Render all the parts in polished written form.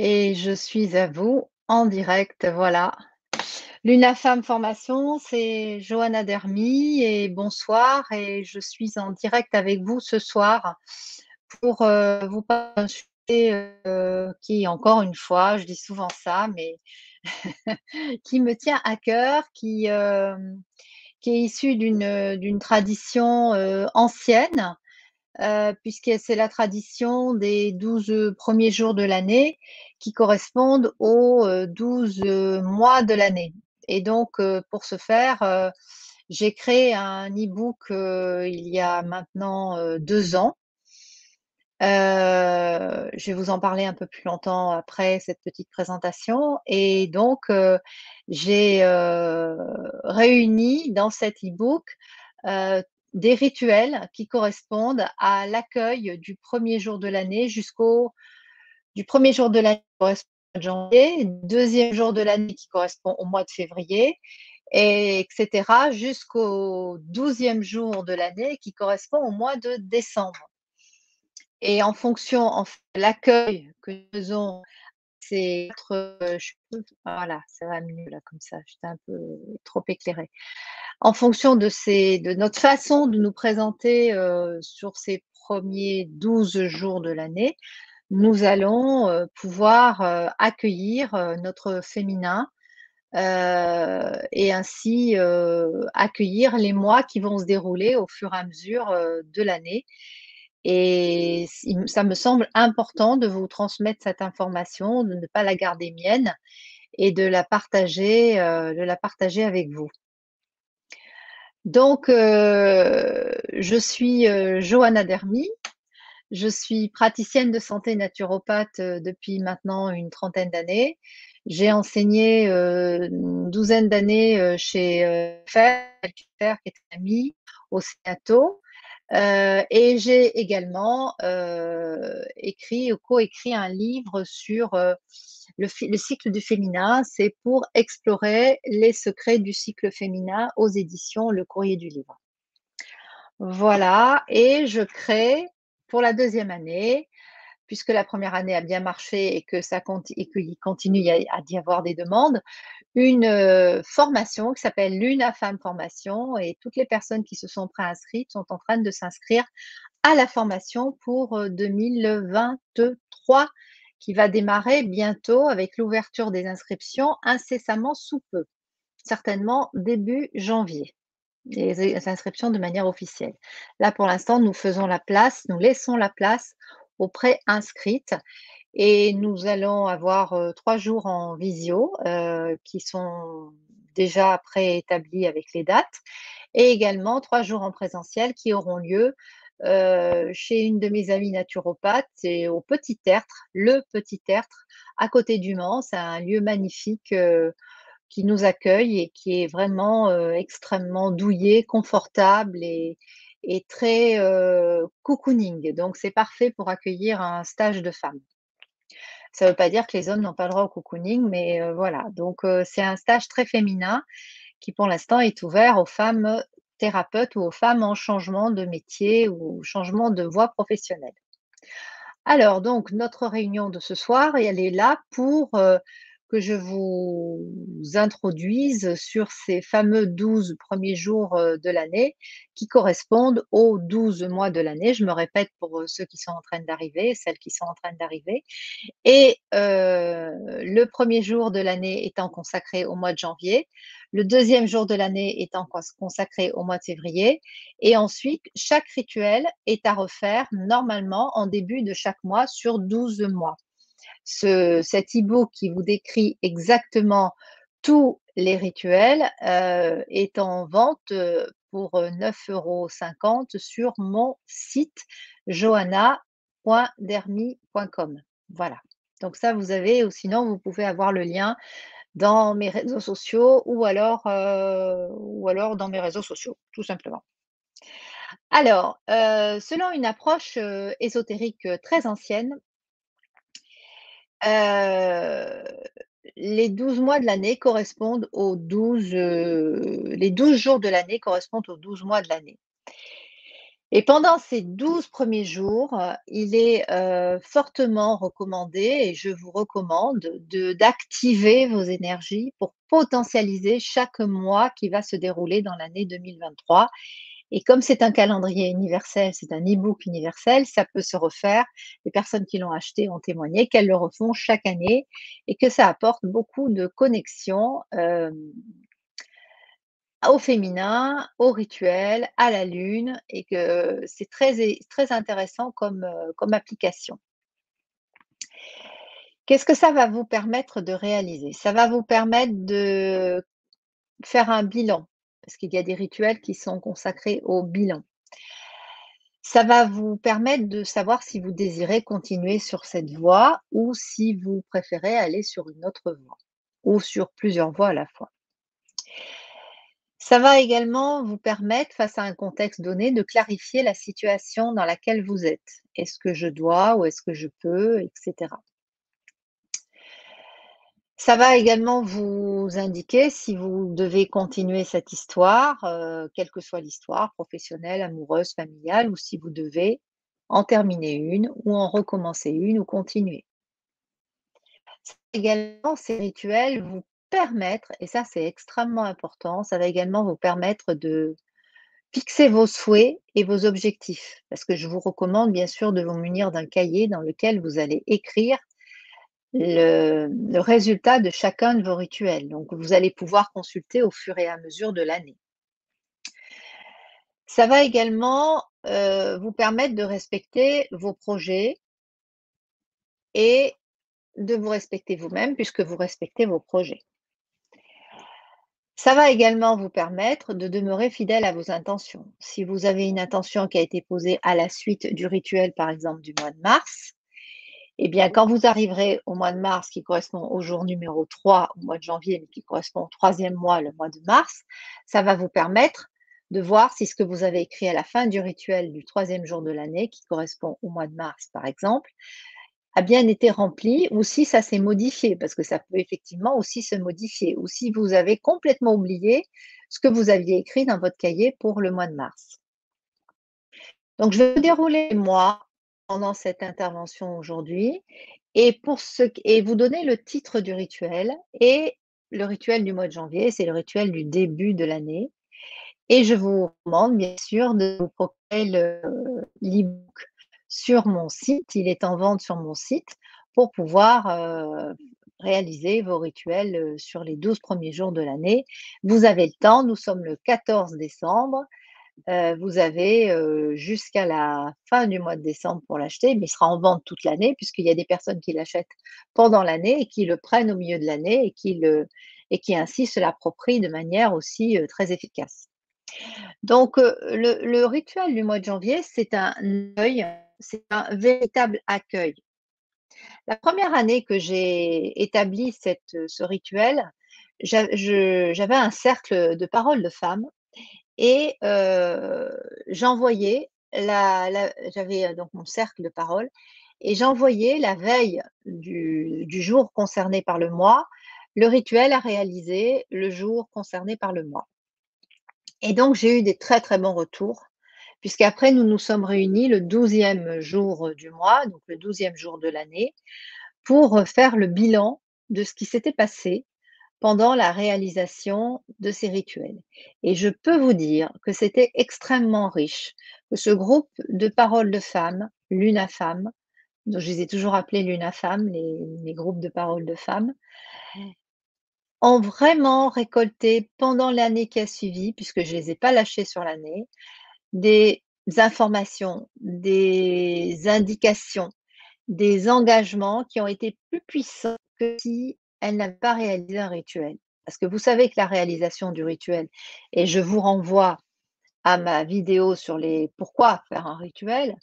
Et je suis à vous en direct, voilà. Luna Femme Formation, c'est Johanna Dermy et bonsoir et je suis en direct avec vous ce soir pour vous parler d'un sujet qui, encore une fois, je dis souvent ça, mais qui me tient à cœur, qui est issu d'une tradition ancienne puisque c'est la tradition des 12 premiers jours de l'année qui correspondent aux 12 mois de l'année. Et donc, pour ce faire, j'ai créé un e-book il y a maintenant 2 ans. Je vais vous en parler un peu plus longtemps après cette petite présentation. Et donc, j'ai réuni dans cet e-book euh, des rituels qui correspondent à l'accueil du premier jour de l'année du premier jour de l'année qui correspond au mois de janvier, deuxième jour de l'année qui correspond au mois de février, et etc. jusqu'au 12e jour de l'année qui correspond au mois de décembre. Et en fonction de l'accueil que nous faisons, c'est voilà, ça va mieux là comme ça, j'étais un peu trop éclairée. En fonction de notre façon de nous présenter sur ces premiers 12 jours de l'année, nous allons pouvoir accueillir notre féminin et ainsi accueillir les mois qui vont se dérouler au fur et à mesure de l'année. Et ça me semble important de vous transmettre cette information, de ne pas la garder mienne et de la partager avec vous. Donc, je suis Johanna Dermy. Je suis praticienne de santé naturopathe depuis maintenant une trentaine d'années. J'ai enseigné une douzaine d'années chez Fer, qui est ami au Sénato. Et j'ai également écrit ou coécrit un livre sur le cycle du féminin. C'est pour explorer les secrets du cycle féminin aux éditions Le Courrier du Livre. Voilà, et je crée pour la deuxième année, puisque la première année a bien marché et et qu'il continue à y avoir des demandes, une formation qui s'appelle Luna Femme Formation, et toutes les personnes qui se sont préinscrites sont en train de s'inscrire à la formation pour 2023 qui va démarrer bientôt avec l'ouverture des inscriptions incessamment sous peu, certainement début janvier, les inscriptions de manière officielle. Là, pour l'instant, nous laissons la place aux préinscrites et nous allons avoir 3 jours en visio qui sont déjà préétablis avec les dates et également 3 jours en présentiel qui auront lieu chez une de mes amies naturopathes, c'est au Petit Tertre, le Petit Tertre, à côté du Mans. C'est un lieu magnifique qui nous accueille et qui est vraiment extrêmement douillet, confortable et très cocooning. Donc, c'est parfait pour accueillir un stage de femmes. Ça ne veut pas dire que les hommes n'ont pas le droit au cocooning, mais voilà. Donc, c'est un stage très féminin qui, pour l'instant, est ouvert aux femmes thérapeutes ou aux femmes en changement de métier ou changement de voie professionnelle. Alors donc notre réunion de ce soir, elle est là pour, que je vous introduise sur ces fameux 12 premiers jours, de l'année qui correspondent aux 12 mois de l'année. Je me répète pour, ceux qui sont en train d'arriver, celles qui sont en train d'arriver. Et le premier jour de l'année étant consacré au mois de janvier, le deuxième jour de l'année étant consacré au mois de février, et ensuite chaque rituel est à refaire normalement en début de chaque mois sur 12 mois. Cet e-book qui vous décrit exactement tous les rituels est en vente pour 9,50 € sur mon site johanna.dermy.com. Voilà. Donc ça, vous avez, ou sinon, vous pouvez avoir le lien dans mes réseaux sociaux ou alors dans mes réseaux sociaux, tout simplement. Alors, selon une approche ésotérique très ancienne, Heu, les 12 mois de l'année correspondent aux 12 les 12 jours de l'année correspondent aux 12 mois de l'année. Et pendant ces 12 premiers jours, il est, fortement recommandé et je vous recommande d'activer vos énergies pour potentialiser chaque mois qui va se dérouler dans l'année 2023. Et comme c'est un calendrier universel, c'est un e-book universel, ça peut se refaire. Les personnes qui l'ont acheté ont témoigné qu'elles le refont chaque année et que ça apporte beaucoup de connexion, au féminin, au rituel, à la lune et que c'est très intéressant comme application. Qu'est-ce que ça va vous permettre de réaliser? Ça va vous permettre de faire un bilan, parce qu'il y a des rituels qui sont consacrés au bilan. Ça va vous permettre de savoir si vous désirez continuer sur cette voie ou si vous préférez aller sur une autre voie ou sur plusieurs voies à la fois. Ça va également vous permettre, face à un contexte donné, de clarifier la situation dans laquelle vous êtes. Est-ce que je dois ou est-ce que je peux, etc. Ça va également vous indiquer si vous devez continuer cette histoire, quelle que soit l'histoire, professionnelle, amoureuse, familiale, ou si vous devez en terminer une ou en recommencer une ou continuer. Également, ces rituels vous permettre, et ça c'est extrêmement important, ça va également vous permettre de fixer vos souhaits et vos objectifs, parce que je vous recommande bien sûr de vous munir d'un cahier dans lequel vous allez écrire le résultat de chacun de vos rituels. Donc, vous allez pouvoir consulter au fur et à mesure de l'année. Ça va également vous permettre de respecter vos projets et de vous respecter vous-même puisque vous respectez vos projets. Ça va également vous permettre de demeurer fidèle à vos intentions. Si vous avez une intention qui a été posée à la suite du rituel, par exemple du mois de mars, eh bien, quand vous arriverez au mois de mars, qui correspond au jour numéro 3, au mois de janvier, mais qui correspond au troisième mois, le mois de mars, ça va vous permettre de voir si ce que vous avez écrit à la fin du rituel du troisième jour de l'année, qui correspond au mois de mars, par exemple, a bien été rempli ou si ça s'est modifié, parce que ça peut effectivement aussi se modifier, ou si vous avez complètement oublié ce que vous aviez écrit dans votre cahier pour le mois de mars. Donc, je vais vous dérouler moi pendant cette intervention aujourd'hui et vous donner le titre du rituel et le rituel du mois de janvier, c'est le rituel du début de l'année et je vous recommande bien sûr de vous procurer l'e-book sur mon site. Il est en vente sur mon site pour pouvoir, réaliser vos rituels, sur les 12 premiers jours de l'année. Vous avez le temps, nous sommes le 14 décembre. Vous avez, jusqu'à la fin du mois de décembre pour l'acheter, mais il sera en vente toute l'année puisqu'il y a des personnes qui l'achètent pendant l'année et qui le prennent au milieu de l'année et qui ainsi se l'approprient de manière aussi, très efficace. Donc, le rituel du mois de janvier, c'est un œil, c'est un véritable accueil. La première année que j'ai établi ce rituel, j'avais un cercle de paroles de femmes et j'envoyais j'avais, donc mon cercle de parole et j'envoyais la veille du jour concerné par le mois, le rituel à réaliser le jour concerné par le mois. Et donc j'ai eu des très, très bons retours puisqu'après nous nous sommes réunis le 12e jour du mois, donc le 12e jour de l'année, pour faire le bilan de ce qui s'était passé pendant la réalisation de ces rituels. Et je peux vous dire que c'était extrêmement riche, que ce groupe de paroles de femmes, Luna Femmes, dont je les ai toujours appelés Luna Femmes, les groupes de paroles de femmes, ont vraiment récolté pendant l'année qui a suivi, puisque je ne les ai pas lâchés sur l'année, des informations, des indications, des engagements qui ont été plus puissants que si elles n'avaient pas réalisé un rituel. Parce que vous savez que la réalisation du rituel, et je vous renvoie à ma vidéo sur les pourquoi faire un rituel,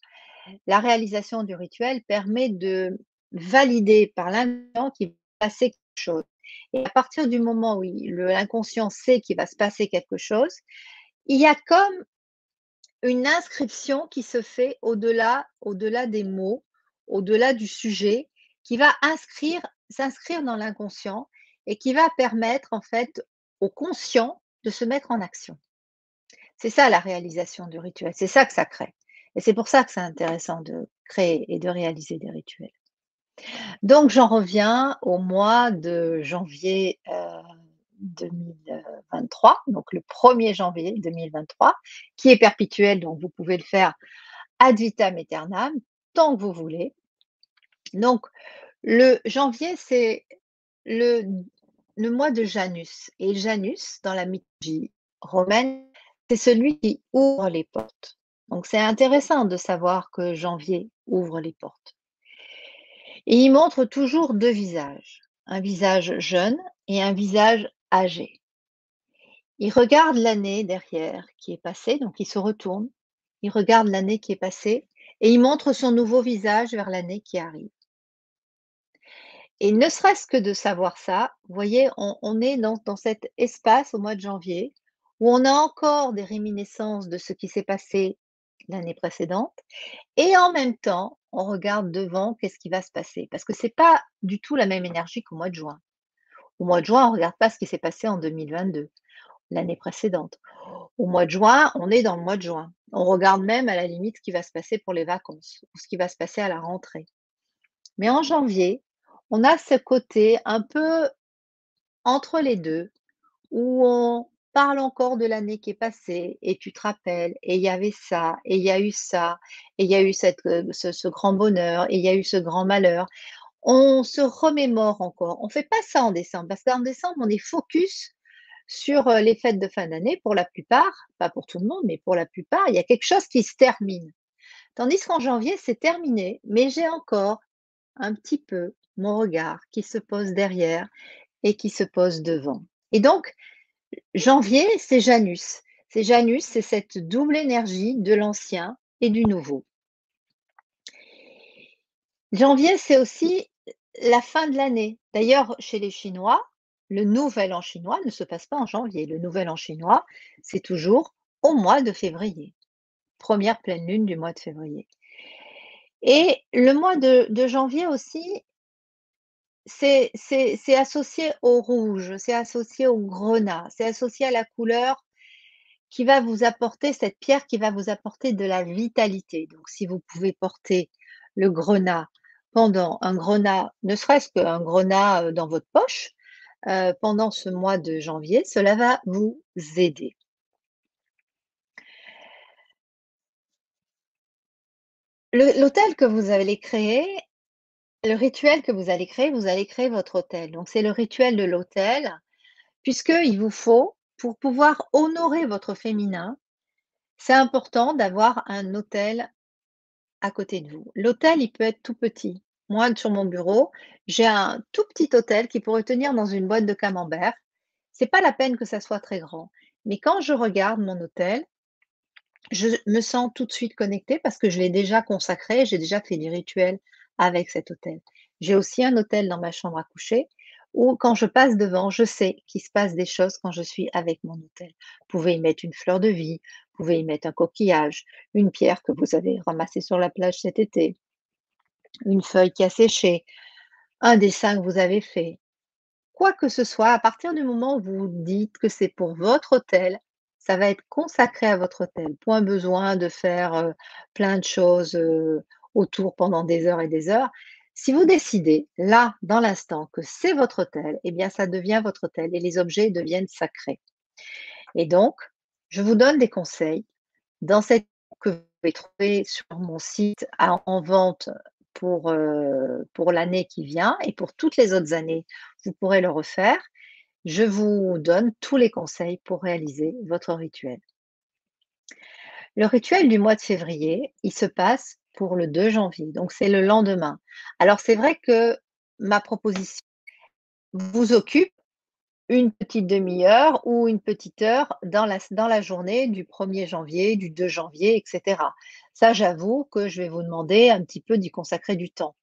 la réalisation du rituel permet de valider par l'inconscient qu'il va se passer quelque chose. Et à partir du moment où l'inconscient sait qu'il va se passer quelque chose, il y a comme une inscription qui se fait au-delà des mots, au-delà du sujet, qui va s'inscrire dans l'inconscient et qui va permettre en fait au conscient de se mettre en action. C'est ça la réalisation du rituel, c'est ça que ça crée. Et c'est pour ça que c'est intéressant de créer et de réaliser des rituels. Donc j'en reviens au mois de janvier, 2023, donc le 1er janvier 2023, qui est perpétuel, donc vous pouvez le faire ad vitam aeternam, tant que vous voulez. Donc le janvier, c'est le le mois de Janus et Janus, dans la mythologie romaine, c'est celui qui ouvre les portes. Donc c'est intéressant de savoir que janvier ouvre les portes. Et il montre toujours 2 visages, un visage jeune et un visage âgé. Il regarde l'année derrière qui est passée, donc il se retourne, il regarde l'année qui est passée et il montre son nouveau visage vers l'année qui arrive. Et ne serait-ce que de savoir ça, vous voyez, on est dans cet espace au mois de janvier où on a encore des réminiscences de ce qui s'est passé l'année précédente et en même temps, on regarde devant qu'est-ce qui va se passer. Parce que c'est pas du tout la même énergie qu'au mois de juin. Au mois de juin, on ne regarde pas ce qui s'est passé en 2022, l'année précédente. Au mois de juin, on est dans le mois de juin. On regarde même à la limite ce qui va se passer pour les vacances ou ce qui va se passer à la rentrée. Mais en janvier, on a ce côté un peu entre les 2, où on parle encore de l'année qui est passée et tu te rappelles et il y avait ça et il y a eu ça et il y a eu ce grand bonheur et il y a eu ce grand malheur. On se remémore encore. On fait pas ça en décembre parce qu'en décembre, on est focus sur, les fêtes de fin d'année pour la plupart, pas pour tout le monde, mais pour la plupart, il y a quelque chose qui se termine. Tandis qu'en janvier, c'est terminé, mais j'ai encore un petit peu mon regard qui se pose derrière et qui se pose devant. Et donc, janvier, c'est Janus. C'est Janus, c'est cette double énergie de l'ancien et du nouveau. Janvier, c'est aussi la fin de l'année. D'ailleurs, chez les Chinois, le nouvel an chinois ne se passe pas en janvier. Le nouvel an chinois, c'est toujours au mois de février, première pleine lune du mois de février. Et le mois de janvier aussi, c'est associé au rouge, c'est associé au grenat, c'est associé à la couleur qui va vous apporter cette pierre qui va vous apporter de la vitalité. Donc si vous pouvez porter le grenat pendant un grenat, ne serait-ce qu'un grenat, dans votre poche, pendant ce mois de janvier, cela va vous aider. L'hôtel que vous allez créer, le rituel que vous allez créer votre hôtel. Donc c'est le rituel de l'hôtel, puisqu'il vous faut, pour pouvoir honorer votre féminin, c'est important d'avoir un hôtel à côté de vous. L'hôtel, il peut être tout petit. Moi, sur mon bureau, j'ai un tout petit hôtel qui pourrait tenir dans une boîte de camembert. C'est pas la peine que ça soit très grand. Mais quand je regarde mon hôtel, je me sens tout de suite connectée parce que je l'ai déjà consacré, j'ai déjà fait des rituels avec cet hôtel. J'ai aussi un hôtel dans ma chambre à coucher où quand je passe devant, je sais qu'il se passe des choses quand je suis avec mon hôtel. Vous pouvez y mettre une fleur de vie, vous pouvez y mettre un coquillage, une pierre que vous avez ramassée sur la plage cet été, une feuille qui a séché, un dessin que vous avez fait. Quoi que ce soit, à partir du moment où vous dites que c'est pour votre hôtel, ça va être consacré à votre hôtel. Point besoin de faire, plein de choses, autour pendant des heures et des heures. Si vous décidez, là, dans l'instant, que c'est votre hôtel, eh bien, ça devient votre hôtel et les objets deviennent sacrés. Et donc, je vous donne des conseils dans cette que vous pouvez trouver sur mon site en vente pour l'année qui vient et pour toutes les autres années, vous pourrez le refaire. Je vous donne tous les conseils pour réaliser votre rituel. Le rituel du mois de février, il se passe pour le 2 janvier, donc c'est le lendemain. Alors c'est vrai que ma proposition vous occupe une petite demi-heure ou une petite heure dans la journée du 1er janvier, du 2 janvier, et cetera. Ça, j'avoue que je vais vous demander un petit peu d'y consacrer du temps.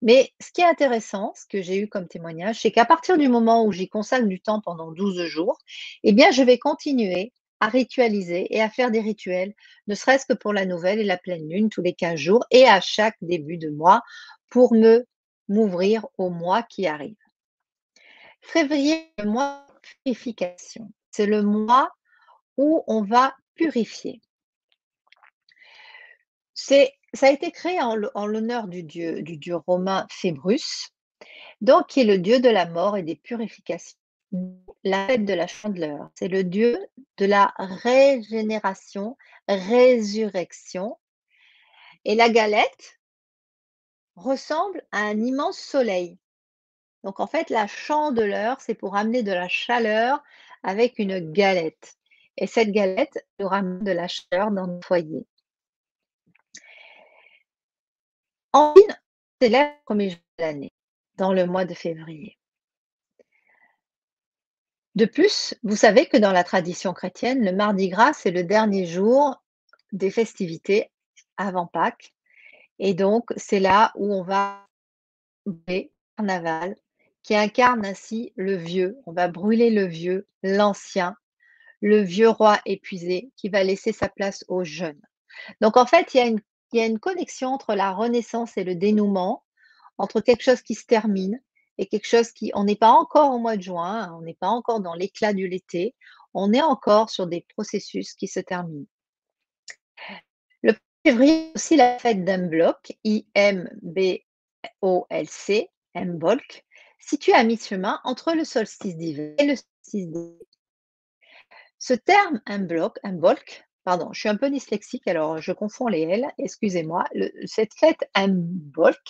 Mais ce qui est intéressant, ce que j'ai eu comme témoignage, c'est qu'à partir du moment où j'y consacre du temps pendant 12 jours, eh bien, je vais continuer à ritualiser et à faire des rituels, ne serait-ce que pour la nouvelle et la pleine lune tous les 15 jours et à chaque début de mois pour m'ouvrir au mois qui arrive. Février, est le mois de purification. C'est le mois où on va purifier. Ça a été créé en l'honneur du dieu romain Phébrus, donc qui est le dieu de la mort et des purifications. La fête de la Chandeleur, c'est le dieu de la régénération, résurrection, et la galette ressemble à un immense soleil. Donc en fait, la Chandeleur, c'est pour amener de la chaleur avec une galette, et cette galette nous ramène de la chaleur dans nos foyers. En Chine, c'est le 1er jour de l'année, dans le mois de février. De plus, vous savez que dans la tradition chrétienne, le mardi gras, c'est le dernier jour des festivités avant Pâques, et donc c'est là où on va brûler le carnaval, qui incarne ainsi le vieux. On va brûler le vieux, l'ancien, le vieux roi épuisé qui va laisser sa place aux jeunes. Donc en fait, il y a une connexion entre la renaissance et le dénouement, entre quelque chose qui se termine et quelque chose qui on n'est pas encore au mois de juin, hein, on n'est pas encore dans l'éclat de l'été, on est encore sur des processus qui se terminent. Le 1er février, c'est aussi la fête d'Imbolc, Imbolc, Imbolc, situé à mi-chemin entre le solstice d'hiver et le solstice d'été. Ce terme Imbolc, pardon, je suis un peu dyslexique, alors je confonds les L, excusez-moi. Cette fête Imbolc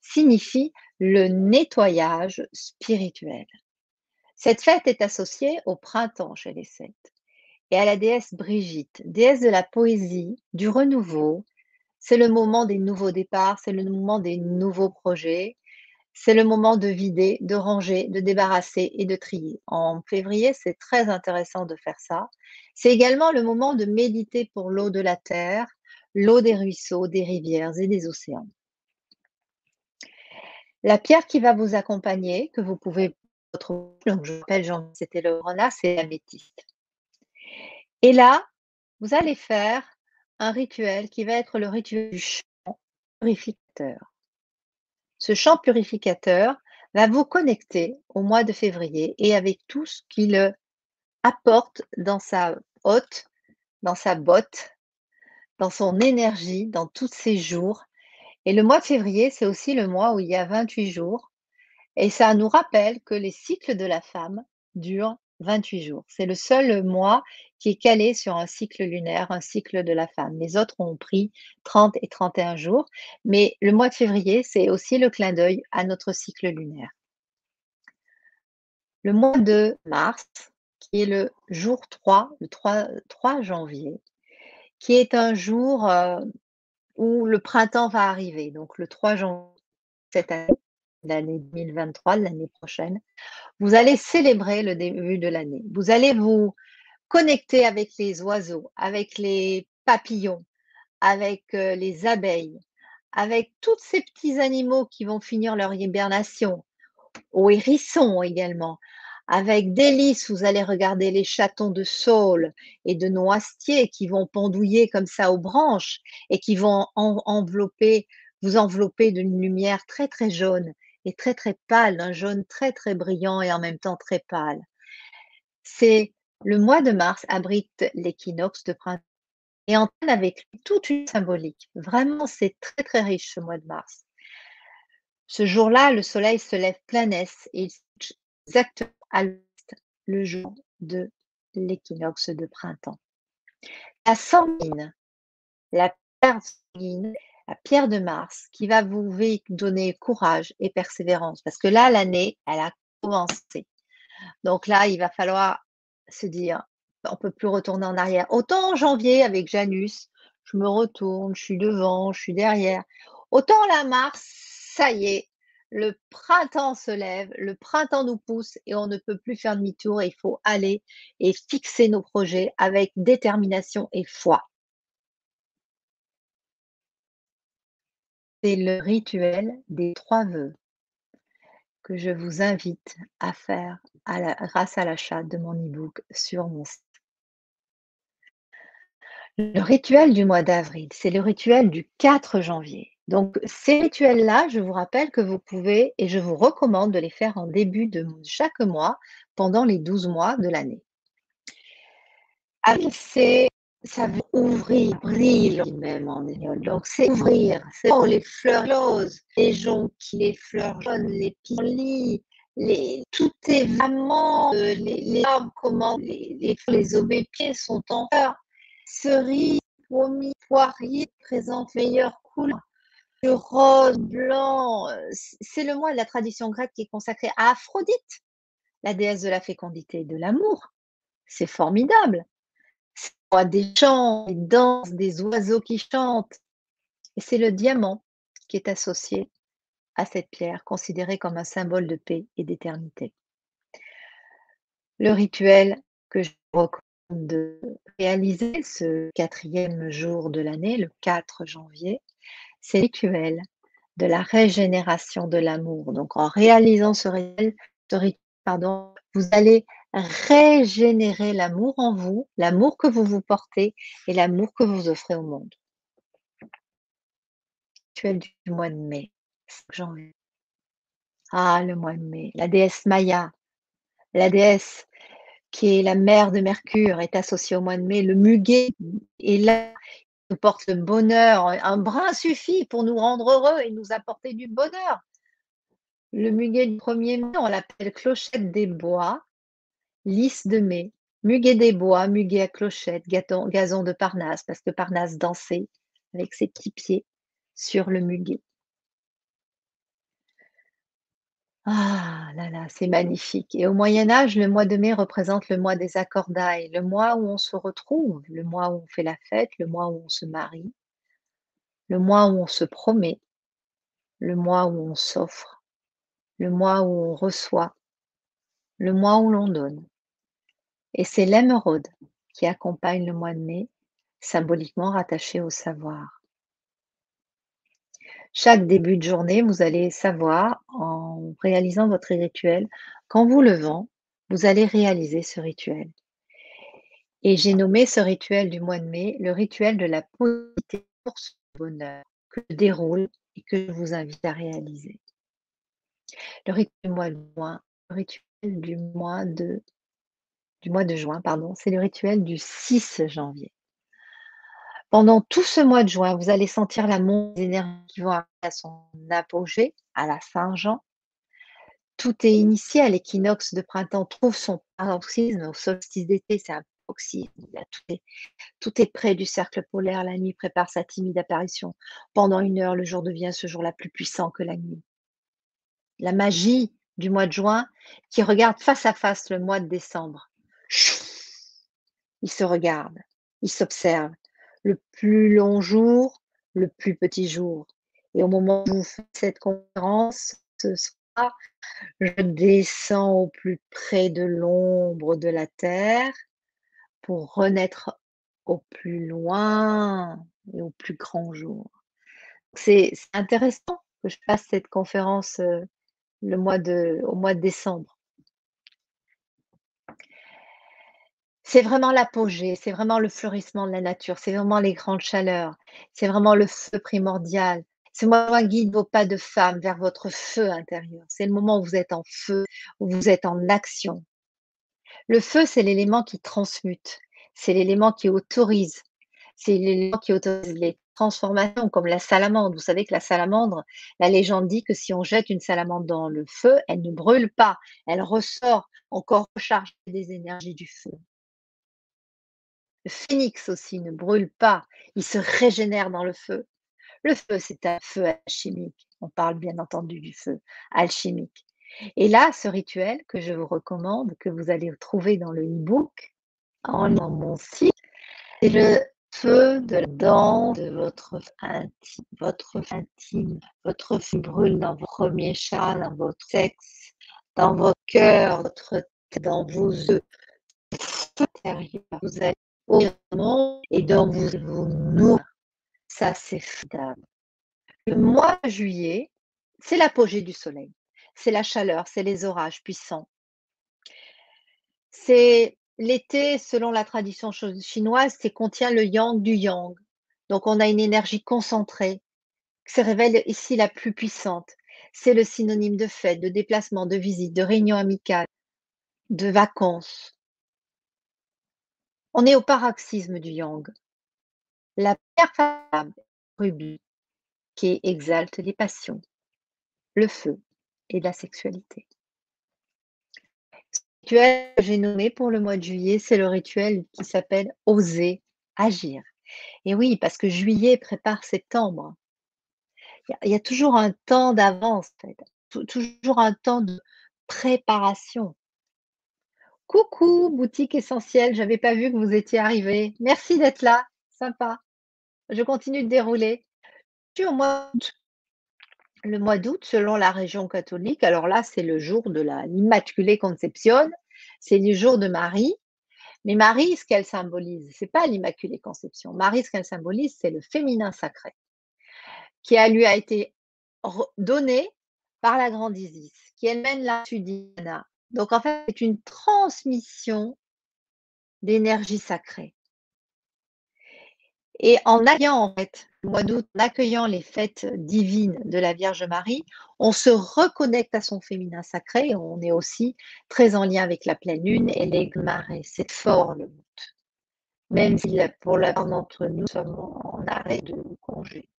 signifie le nettoyage spirituel. Cette fête est associée au printemps chez les Celtes et à la déesse Brigitte, déesse de la poésie, du renouveau. C'est le moment des nouveaux départs, c'est le moment des nouveaux projets, c'est le moment de vider, de ranger, de débarrasser et de trier. En février, c'est très intéressant de faire ça. C'est également le moment de méditer pour l'eau de la terre, l'eau des ruisseaux, des rivières et des océans. La pierre qui va vous accompagner, que vous pouvez retrouver, donc je rappelle, c'était le grenat, c'est l'améthyste. Et là, vous allez faire un rituel qui va être le rituel du chant purificateur. Ce chant purificateur va vous connecter au mois de février et avec tout ce qu'il apporte dans sa hotte, dans sa botte, dans son énergie, dans tous ses jours. Et le mois de février, c'est aussi le mois où il y a 28 jours. Et ça nous rappelle que les cycles de la femme durent 28 jours. C'est le seul mois qui est calé sur un cycle lunaire, un cycle de la femme. Les autres ont pris 30 et 31 jours, mais le mois de février, c'est aussi le clin d'œil à notre cycle lunaire. Le mois de mars, qui est le jour 3, le 3 janvier, qui est un jour où le printemps va arriver. Donc le 3 janvier cette année, l'année 2023, l'année prochaine, vous allez célébrer le début de l'année. Vous allez vous connecter avec les oiseaux, avec les papillons, avec les abeilles, avec tous ces petits animaux qui vont finir leur hibernation, aux hérissons également. Avec délice, vous allez regarder les chatons de saule et de noisetier qui vont pendouiller comme ça aux branches et qui vont vous envelopper d'une lumière très très jaune et très très pâle, d'un jaune très très brillant et en même temps très pâle. C'est le mois de mars abrite l'équinoxe de printemps et entraîne avec lui toute une symbolique. Vraiment, c'est très très riche ce mois de mars. Ce jour-là, le soleil se lève plein est et il se couche exactement à l'ouest, le jour de l'équinoxe de printemps. La sanguine, la pierre sanguine, la pierre de Mars, qui va vous donner courage et persévérance, parce que là, l'année, elle a commencé. Donc là, il va falloir se dire, on ne peut plus retourner en arrière. Autant en janvier avec Janus, je me retourne, je suis devant, je suis derrière. Autant là, Mars, ça y est, le printemps se lève, le printemps nous pousse et on ne peut plus faire demi-tour. Il faut aller et fixer nos projets avec détermination et foi. C'est le rituel des 3 vœux que je vous invite à faire grâce à l'achat de mon e-book sur mon site. Le rituel du mois d'avril, c'est le rituel du 4 janvier. Donc, ces rituels-là, je vous rappelle que vous pouvez et je vous recommande de les faire en début de chaque mois pendant les 12 mois de l'année. Avril, Ça veut ouvrir, brille même en espagnol. Donc c'est ouvrir, c'est pour les fleurs roses, les jonquilles, les fleurs jaunes, les pissenlits, tout est vraiment, les arbres, comment les aubépines sont en fleurs. Cerises, pommiers, poiriers présentent meilleures couleurs. Le rose, blanc, c'est le mois de la tradition grecque qui est consacré à Aphrodite, la déesse de la fécondité et de l'amour. C'est formidable. C'est le mois des chants, des danses, des oiseaux qui chantent. Et c'est le diamant qui est associé à cette pierre, considérée comme un symbole de paix et d'éternité. Le rituel que je vous recommande de réaliser ce 4e jour de l'année, le 4 janvier, c'est le rituel de la régénération de l'amour. Donc en réalisant ce rituel, pardon, vous allez régénérer l'amour en vous, l'amour que vous vous portez et l'amour que vous offrez au monde. Rituel du mois de mai, 5 janvier. Ah, le mois de mai, la déesse Maya, la déesse qui est la mère de Mercure, est associée au mois de mai. Le muguet est là, il nous porte le bonheur. Un brin suffit pour nous rendre heureux et nous apporter du bonheur. Le muguet du 1er mai, on l'appelle clochette des bois, lys de mai, muguet des bois, muguet à clochette, gazon de Parnasse, parce que Parnasse dansait avec ses petits pieds sur le muguet. Ah là là, c'est magnifique. Et au Moyen Âge, le mois de mai représente le mois des accordailles, le mois où on se retrouve, le mois où on fait la fête, le mois où on se marie, le mois où on se promet, le mois où on s'offre, le mois où on reçoit, le mois où l'on donne. Et c'est l'émeraude qui accompagne le mois de mai, symboliquement rattaché au savoir. Chaque début de journée, vous allez savoir, en réalisant votre rituel, qu'en vous levant, vous allez réaliser ce rituel. Et j'ai nommé ce rituel du mois de mai le rituel de la positivité pour ce bonheur que je déroule et que je vous invite à réaliser. Le rituel du mois de juin, le rituel du mois de juin, pardon, c'est le rituel du 6 janvier. Pendant tout ce mois de juin, vous allez sentir la montée des énergies qui vont arriver à son apogée, à la Saint-Jean. Tout est initié à l'équinoxe de printemps, trouve son paroxysme au solstice d'été, c'est un paroxysme, là, tout est près du cercle polaire, la nuit prépare sa timide apparition. Pendant 1 heure, le jour devient ce jour-là plus puissant que la nuit. La magie du mois de juin qui regarde face à face le mois de décembre. Ils se regardent, ils s'observent. Le plus long jour, le plus petit jour. Et au moment où vous faites cette conférence, ce soir, je descends au plus près de l'ombre de la terre pour renaître au plus loin et au plus grand jour. C'est intéressant que je fasse cette conférence, au mois de décembre. C'est vraiment l'apogée, c'est vraiment le fleurissement de la nature, c'est vraiment les grandes chaleurs, c'est vraiment le feu primordial. Ce moment guide vos pas de femme vers votre feu intérieur. C'est le moment où vous êtes en feu, où vous êtes en action. Le feu, c'est l'élément qui transmute, c'est l'élément qui autorise, c'est l'élément qui autorise les transformations comme la salamandre. Vous savez que la salamandre, la légende dit que si on jette une salamandre dans le feu, elle ne brûle pas, elle ressort encore rechargée des énergies du feu. Le phénix aussi ne brûle pas, il se régénère dans le feu. Le feu, c'est un feu alchimique. On parle bien entendu du feu alchimique. Et là, ce rituel que je vous recommande, que vous allez trouver dans le e-book, dans mon site, c'est le feu de la dent de votre intime. Votre intime, votre feu brûle dans vos premiers chats, dans votre sexe, dans votre cœur, dans vos œufs intérieur. Vous allez ouvrir le monde et donc vous vous nourrir. Ça, c'est formidable. Le mois de juillet, c'est l'apogée du soleil. C'est la chaleur, c'est les orages puissants. C'est l'été, selon la tradition chinoise, c'est contient le yang du yang. Donc on a une énergie concentrée qui se révèle ici la plus puissante. C'est le synonyme de fête, de déplacement, de visite, de réunion amicale, de vacances. On est au paroxysme du yang. La pierre femme, rubis, qui exalte les passions, le feu et la sexualité. Le rituel que j'ai nommé pour le mois de juillet, c'est le rituel qui s'appelle oser agir. Et oui, parce que juillet prépare septembre. Il y a toujours un temps d'avance, en fait, toujours un temps de préparation. Coucou, boutique essentielle, j'avais pas vu que vous étiez arrivé. Merci d'être là, sympa. Je continue de dérouler. Je suis au mois d'août. Le mois d'août, selon la région catholique, alors là, c'est le jour de l'Immaculée Conception, c'est le jour de Marie. Mais Marie, ce qu'elle symbolise, c'est pas l'Immaculée Conception. Marie, ce qu'elle symbolise, c'est le féminin sacré, qui lui a été donné par la grande Isis, qui elle-même l'a reçu d'Inanna. Donc en fait, c'est une transmission d'énergie sacrée. Et en accueillant en fait le mois d'août, en accueillant les fêtes divines de la Vierge Marie, on se reconnecte à son féminin sacré. On est aussi très en lien avec la pleine lune et les marées. C'est fort le août, même si pour la plupart d'entre nous sommes en arrêt de congé.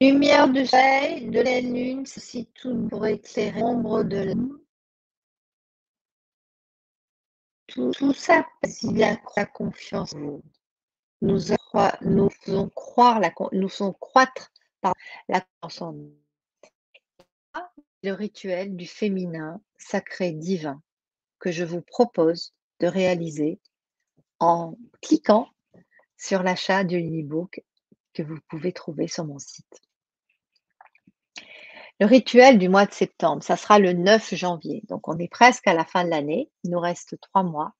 Lumière du soleil, de la lune, ceci tout pour éclairer l'ombre de l'homme. Tout ça, s'il y a la confiance en vous. Nous faisons croire nous faisons croître la confiance en nous. Le rituel du féminin sacré divin que je vous propose de réaliser en cliquant sur l'achat du e-book que vous pouvez trouver sur mon site. Le rituel du mois de septembre, ça sera le 9 janvier. Donc on est presque à la fin de l'année, il nous reste 3 mois.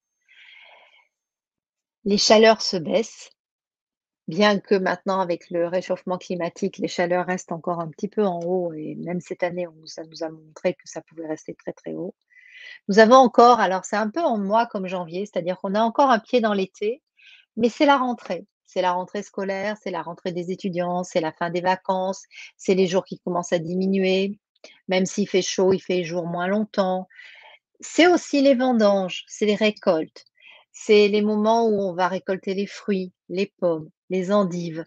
Les chaleurs se baissent. Bien que maintenant, avec le réchauffement climatique, les chaleurs restent encore un petit peu en haut et même cette année, ça nous a montré que ça pouvait rester très, très haut. Nous avons encore, alors c'est un peu en mois comme janvier, c'est-à-dire qu'on a encore un pied dans l'été, mais c'est la rentrée. C'est la rentrée scolaire, c'est la rentrée des étudiants, c'est la fin des vacances, c'est les jours qui commencent à diminuer. Même s'il fait chaud, il fait jour moins longtemps. C'est aussi les vendanges, c'est les récoltes. C'est les moments où on va récolter les fruits, les pommes, les endives,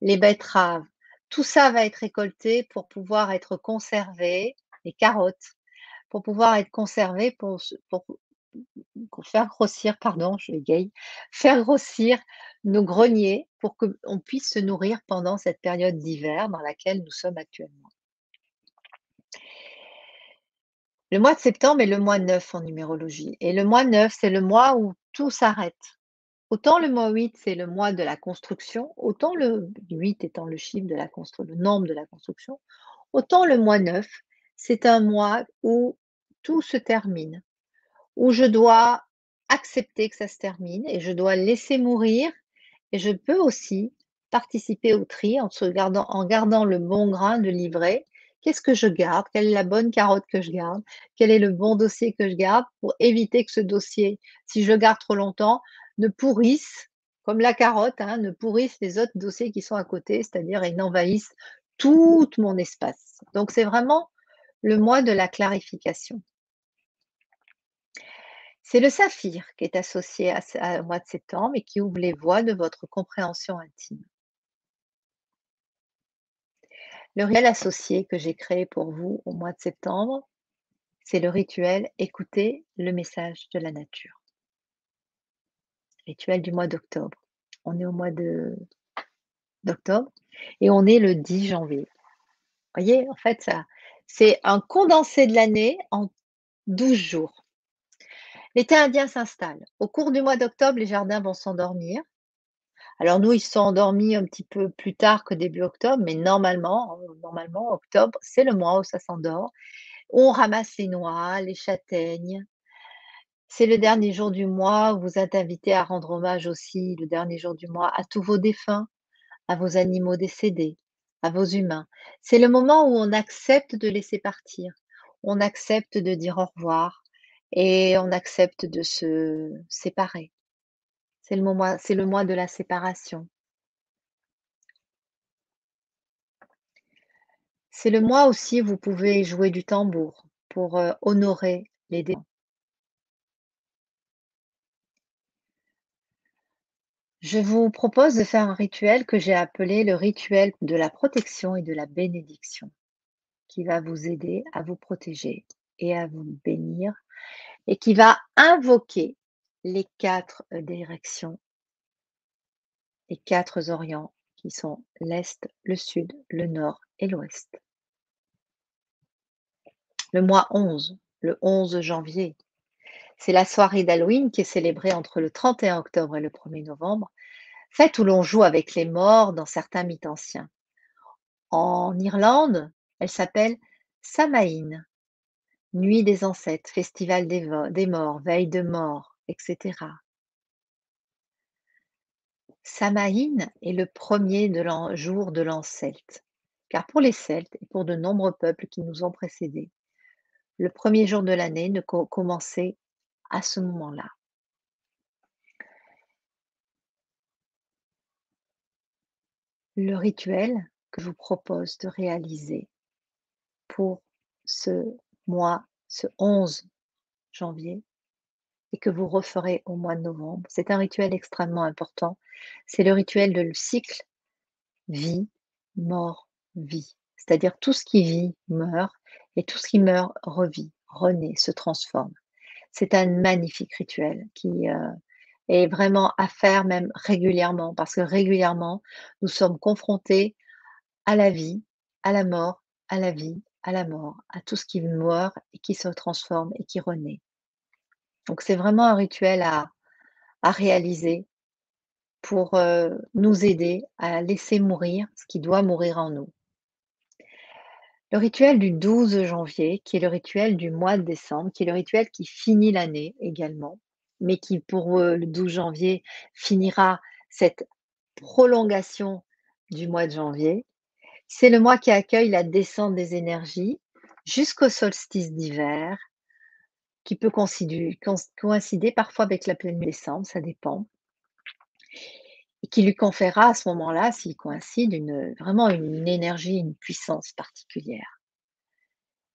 les betteraves. Tout ça va être récolté pour pouvoir être conservé, les carottes, pour pouvoir être conservé pour faire grossir, pardon, je bégaye, faire grossir nos greniers pour qu'on puisse se nourrir pendant cette période d'hiver dans laquelle nous sommes actuellement. Le mois de septembre est le mois 9 en numérologie et le mois 9, c'est le mois où tout s'arrête. Autant le mois 8, c'est le mois de la construction, autant le 8 étant le chiffre de le nombre de la construction, autant le mois 9, c'est un mois où tout se termine, où je dois accepter que ça se termine et je dois laisser mourir et je peux aussi participer au tri en gardant le bon grain de livret. Qu'est-ce que je garde? Quelle est la bonne carotte que je garde? Quel est le bon dossier que je garde pour éviter que ce dossier, si je le garde trop longtemps, ne pourrisse, comme la carotte, hein, ne pourrisse les autres dossiers qui sont à côté, c'est-à-dire ils n'envahissent tout mon espace. Donc c'est vraiment le mois de la clarification. C'est le saphir qui est associé au mois de septembre et qui ouvre les voies de votre compréhension intime. Le rituel associé que j'ai créé pour vous au mois de septembre, c'est le rituel écouter le message de la nature. Rituel du mois d'octobre. On est au mois d'octobre et on est le 10 janvier. Vous voyez, en fait, c'est un condensé de l'année en 12 jours. L'été indien s'installe. Au cours du mois d'octobre, les jardins vont s'endormir. Alors nous, ils se sont endormis un petit peu plus tard que début octobre, mais normalement, octobre, c'est le mois où ça s'endort. On ramasse les noix, les châtaignes. C'est le dernier jour du mois où vous êtes invités à rendre hommage aussi, le dernier jour du mois, à tous vos défunts, à vos animaux décédés, à vos humains. C'est le moment où on accepte de laisser partir, on accepte de dire au revoir et on accepte de se séparer. C'est le mois de la séparation. C'est le mois aussi où vous pouvez jouer du tambour pour, honorer les défunts. Je vous propose de faire un rituel que j'ai appelé le rituel de la protection et de la bénédiction, qui va vous aider à vous protéger et à vous bénir et qui va invoquer les 4 directions, les 4 orients qui sont l'est, le sud, le nord et l'ouest. Le mois 11, le 11 janvier, c'est la soirée d'Halloween qui est célébrée entre le 31 octobre et le 1er novembre, fête où l'on joue avec les morts dans certains mythes anciens. En Irlande, elle s'appelle Samhain, nuit des ancêtres, festival des morts, veille de mort, etc. Samhain est le premier de jour de l'an celte, car pour les Celtes et pour de nombreux peuples qui nous ont précédés, le premier jour de l'année ne commençait à ce moment-là. Le rituel que je vous propose de réaliser pour ce mois, ce 11 janvier, et que vous referez au mois de novembre, c'est un rituel extrêmement important. C'est le rituel de le cycle vie, mort, vie. C'est-à-dire tout ce qui vit meurt et tout ce qui meurt revit, renaît, se transforme. C'est un magnifique rituel qui est vraiment à faire même régulièrement parce que régulièrement, nous sommes confrontés à la vie, à la mort, à la vie, à la mort, à tout ce qui meurt et qui se transforme et qui renaît. Donc c'est vraiment un rituel à réaliser pour, nous aider à laisser mourir ce qui doit mourir en nous. Le rituel du 12 janvier, qui est le rituel du mois de décembre, qui est le rituel qui finit l'année également, mais qui pour, le 12 janvier finira cette prolongation du mois de janvier. C'est le mois qui accueille la descente des énergies jusqu'au solstice d'hiver, qui peut coïncider parfois avec la pleine décembre, ça dépend. Et qui lui conférera à ce moment-là, s'il coïncide, vraiment une énergie, une puissance particulière.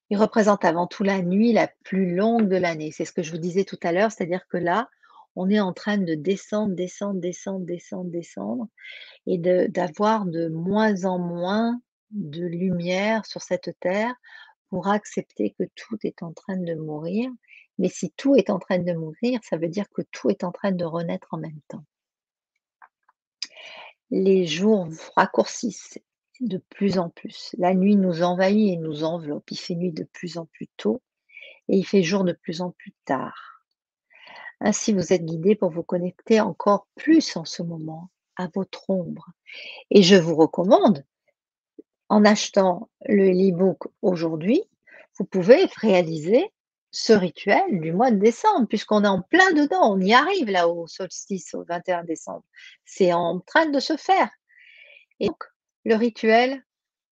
Il représente avant tout la nuit la plus longue de l'année. C'est ce que je vous disais tout à l'heure, c'est-à-dire que là, on est en train de descendre, descendre, descendre, descendre, descendre et d'avoir de moins en moins de lumière sur cette terre pour accepter que tout est en train de mourir. Mais si tout est en train de mourir, ça veut dire que tout est en train de renaître en même temps. Les jours raccourcissent de plus en plus. La nuit nous envahit et nous enveloppe. Il fait nuit de plus en plus tôt et il fait jour de plus en plus tard. Ainsi, vous êtes guidé pour vous connecter encore plus en ce moment à votre ombre. Et je vous recommande, en achetant l'e-book aujourd'hui, vous pouvez réaliser ce rituel du mois de décembre, puisqu'on est en plein dedans. On y arrive là au solstice, au 21 décembre. C'est en train de se faire. Et donc, le rituel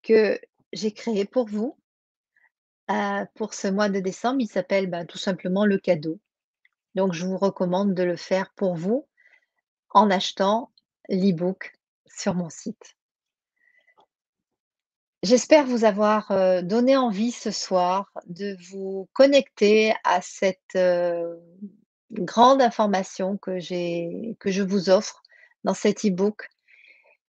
que j'ai créé pour vous, pour ce mois de décembre, il s'appelle, tout simplement le cadeau. Donc je vous recommande de le faire pour vous en achetant l'e-book sur mon site. J'espère vous avoir, donné envie ce soir de vous connecter à cette, grande information que je vous offre dans cet e-book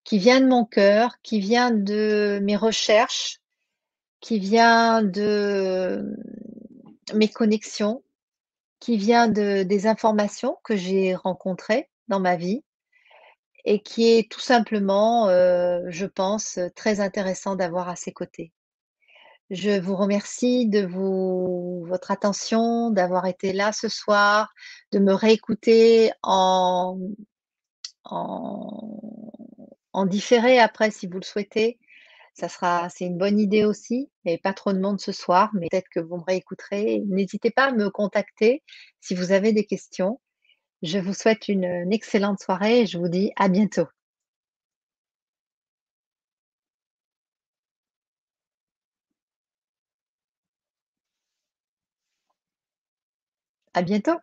qui vient de mon cœur, qui vient de mes recherches, qui vient de mes connexions, qui vient des informations que j'ai rencontrées dans ma vie et qui est tout simplement, je pense, très intéressant d'avoir à ses côtés. Je vous remercie de votre attention, d'avoir été là ce soir, de me réécouter en en différé après si vous le souhaitez. C'est une bonne idée aussi. Il y avait pas trop de monde ce soir, mais peut-être que vous me réécouterez. N'hésitez pas à me contacter si vous avez des questions. Je vous souhaite une excellente soirée et je vous dis à bientôt. À bientôt.